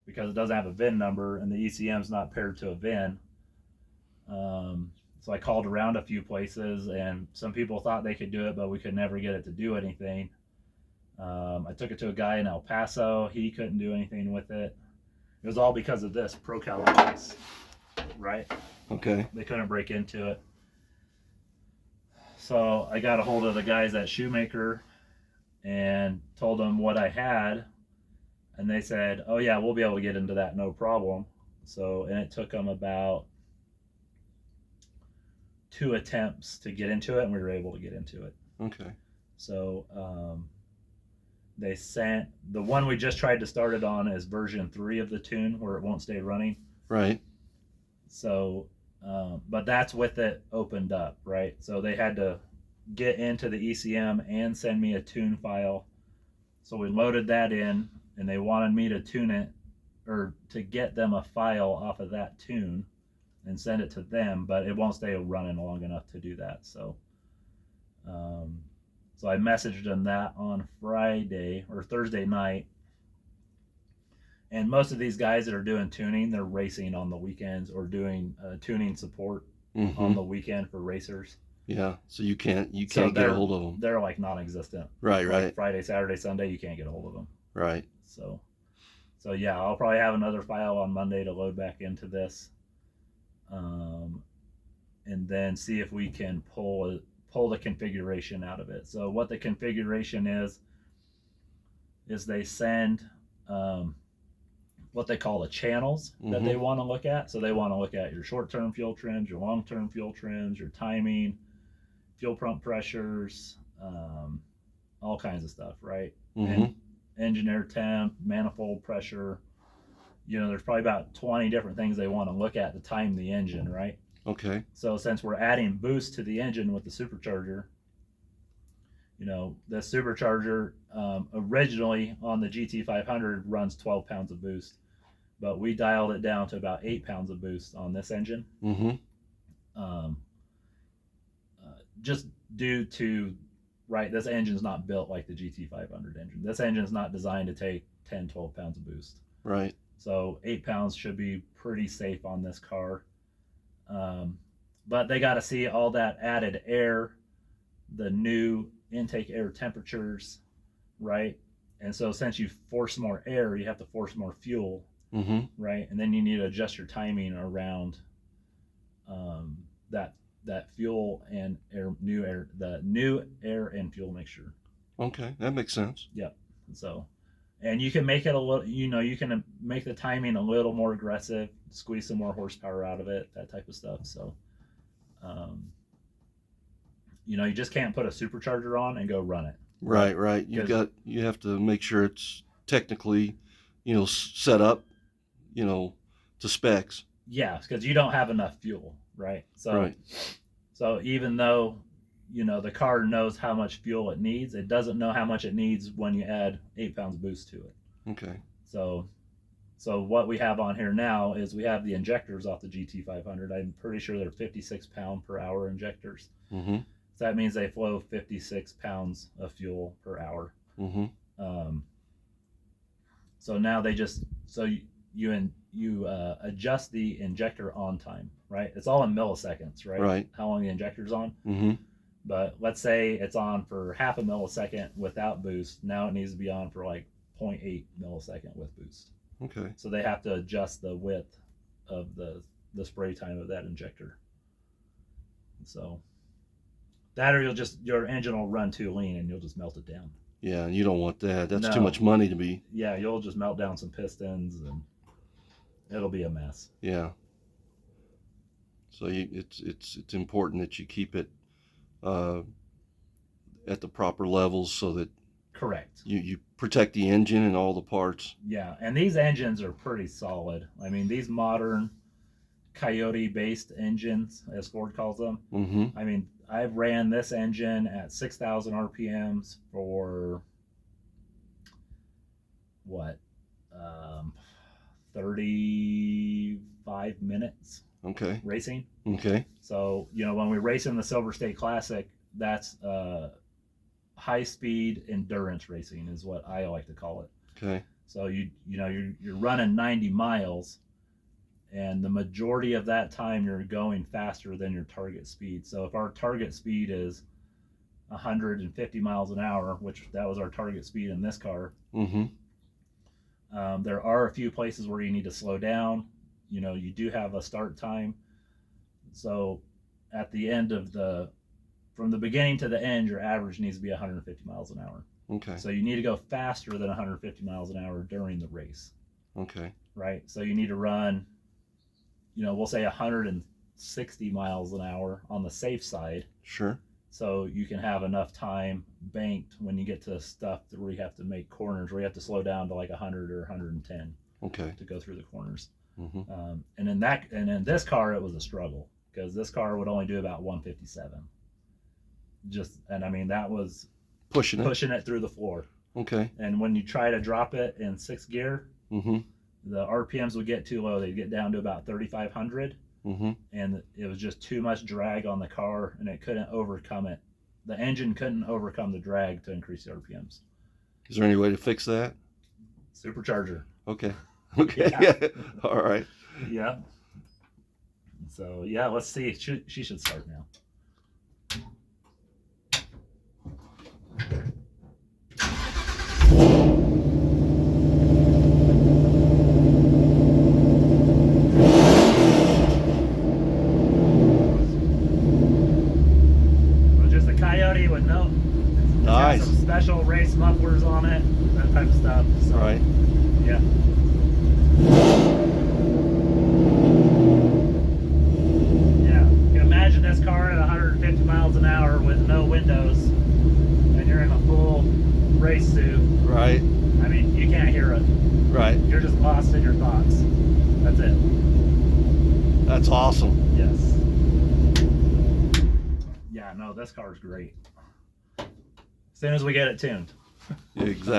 because it doesn't have a VIN number and the ECM's not paired to a VIN. So I called around a few places, and some people thought they could do it, but we could never get it to do anything. I took it to a guy in El Paso. He couldn't do anything with it. It was all because of this Procal device, right? Okay. They couldn't break into it. So I got a hold of the guys at Shoemaker and told them what I had, and they said, "Oh yeah, we'll be able to get into that, no problem." So, and it took them about 2 attempts to get into it, and we were able to get into it. Okay. So they sent the one we just tried to start it on is version 3 of the tune, where it won't stay running. Right. So, but that's with it opened up, right? So they had to get into the ECM and send me a tune file. So we loaded that in, and they wanted me to tune it, or to get them a file off of that tune and send it to them, but it won't stay running long enough to do that. So, so I messaged them that on Friday or Thursday night. And most of these guys that are doing tuning, they're racing on the weekends or doing tuning support on the weekend for racers. Yeah, so you can't get a hold of them. They're like non-existent. Right, like right. Friday, Saturday, Sunday, you can't get a hold of them. Right. So yeah, I'll probably have another file on Monday to load back into this, and then see if we can pull the configuration out of it. So what the configuration is they send what they call the channels that they want to look at. So they want to look at your short-term fuel trims, your long-term fuel trims, your timing, fuel pump pressures, all kinds of stuff, right? And engine air temp, manifold pressure. There's probably about 20 different things they want to look at to time the engine, right? Okay. So since we're adding boost to the engine with the supercharger, the supercharger originally on the GT500 runs 12 pounds of boost, but we dialed it down to about 8 pounds of boost on this engine. Just due to, right, this engine's not built like the GT500 engine. This engine's not designed to take 10, 12 pounds of boost. Right. So 8 pounds should be pretty safe on this car. But they got to see all that added air, the new intake air temperatures, right? And so since you force more air, you have to force more fuel, right? And then you need to adjust your timing around that fuel and the new air and fuel mixture. Okay, that makes sense. Yep. So, and you can make it a little, you can make the timing a little more aggressive, squeeze some more horsepower out of it, that type of stuff. So, you just can't put a supercharger on and go run it. Right. You have to make sure it's technically, set up, to specs. Yeah, because you don't have enough fuel, right? So even though the car knows how much fuel it needs, it doesn't know how much it needs when you add 8 pounds boost to it. Okay. So what we have on here now is we have the injectors off the GT500. I'm pretty sure they're 56 pound per hour injectors. So that means they flow 56 pounds of fuel per hour. So now they just, you adjust the injector on time, right? It's all in milliseconds, right? Right. How long the injector's on. But let's say it's on for half a millisecond without boost. Now it needs to be on for like 0.8 millisecond with boost. Okay. So they have to adjust the width of the spray time of that injector. So that, or your engine will run too lean and you'll just melt it down. Yeah, and you don't want that. That's too much money to be. Yeah, you'll just melt down some pistons and it'll be a mess. Yeah. So it's important that you keep it at the proper levels so that correct. You protect the engine and all the parts. Yeah, and these engines are pretty solid. I mean, these modern Coyote-based engines, as Ford calls them. I mean, I've ran this engine at 6,000 RPMs for what, 35 minutes. Okay. Racing. Okay. So when we race in the Silver State Classic, that's high-speed endurance racing is what I like to call it. Okay. So you're running 90 miles, and the majority of that time you're going faster than your target speed. So if our target speed is 150 miles an hour, which that was our target speed in this car, there are a few places where you need to slow down. You do have a start time. So at the end from the beginning to the end, your average needs to be 150 miles an hour. Okay. So you need to go faster than 150 miles an hour during the race. Okay. Right. So you need to run, we'll say 160 miles an hour on the safe side. Sure. So you can have enough time banked when you get to stuff where you have to make corners, where you have to slow down to like 100 or 110. Okay. To go through the corners. Mm-hmm. And in this car, it was a struggle, because this car would only do about 157. That was pushing it through the floor. Okay. And when you try to drop it in 6th gear, the RPMs would get too low. They'd get down to about 3,500. And it was just too much drag on the car, and it couldn't overcome it. The engine couldn't overcome the drag to increase the RPMs. Is there any way to fix that? Supercharger. Okay. Okay. Yeah. All right. Yeah. So yeah, let's see. She should start now. Just a Coyote with no. Nice. Got some special race mufflers on it, that type of stuff. So, right. Yeah. Imagine this car at 150 miles an hour with no windows, and you're in a full race suit. Right. You can't hear it. Right. You're just lost in your thoughts. That's it. That's awesome. Yes. Yeah, no, this car's great. As soon as we get it tuned. Exactly.